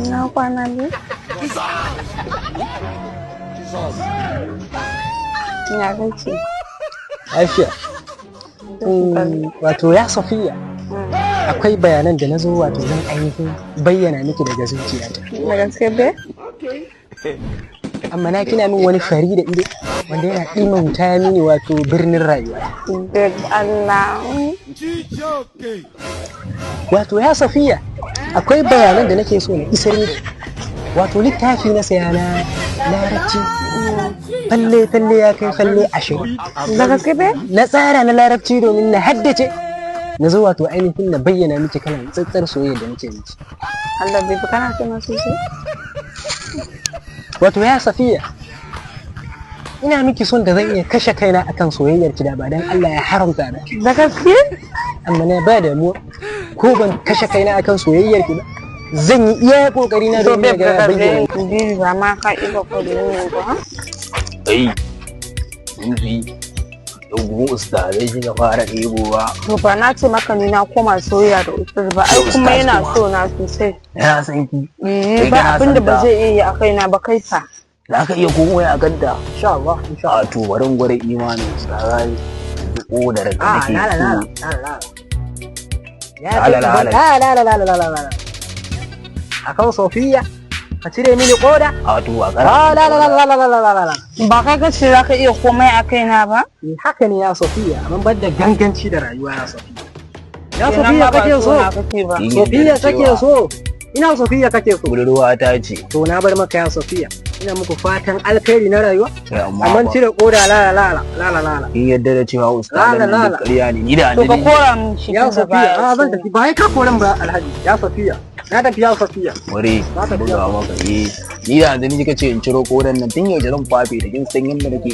Na kwana biyu. Ya kake? Lafiya. Wato ya Safiya. Akwai bayanan da na zo wato zan ainihin bayyana miki daga zuciyata. Da gaske be? Amma na kina min wani fari da ido wanda yana ɗimauta mini wato birnin rayuwa. Da Allah. Wato ya Safiya, akwai bayanan da nake so na isar miki. Wato littafi na saya na larabci. Falle ya kai falle 20. Da gaske be? Na tsara na larabci domin na haddace. Na zo wato ainihin na bayyana miki kalan tsantsar soyayya da nake miki. Allah bai fi kana kana sosai? Wato ya Safiya, ina miki son da zan iya kashe kaina akan soyayyar ki da ba dan Allah ya haramta ba. Da gaske? Amma na ba da mu ko ban kashe kaina akan soyayyar ki ba. Zan yi iya kokari na domin ga bayyana. Bibi ba ma ka ido ko da ne ba. Ai, Bibi, dogon ustazai kika fara ɗebowa. To ba na ce maka ni na koma soyayya da ustaz ba, ai kuma yana so na sosai. Yana san ki. Ba abin da ba zai iya yi a kaina ba kai fa. Za ka iya komai a kanta. Insha Allah, insha Allah. A to barin gwada imanin ustazai. Ko da ranka nake. La. Akan Safiya, ka cire mini koda? A to a kara. La. Ba kai ka ce za ka iya komai a kaina ba? Haka ne ya Safiya, amma ban da ganganci da rayuwa ya Safiya. Ya Kenan Safiya ba kake so? na kake ba. Safiya kake so? Ina Safiya kake so? Budurwa ta ce. To na bar maka ya Safiya. Ina muku fatan alkhairi na rayuwa. Amma Amma cire koda la. in yadda da cewa ustazan La. nan ƙarya ne. Ni da To ka annabi. kora min shi Ya tun da Safiya, baya zan so. tafi ba ka koran ba Alhaji. Ya Safiya. Na tafi ya Safiya. Ware, buga maka ni da annabi kika ce in ciro kodan nan tun yaushe zan fafe da kin san yadda nake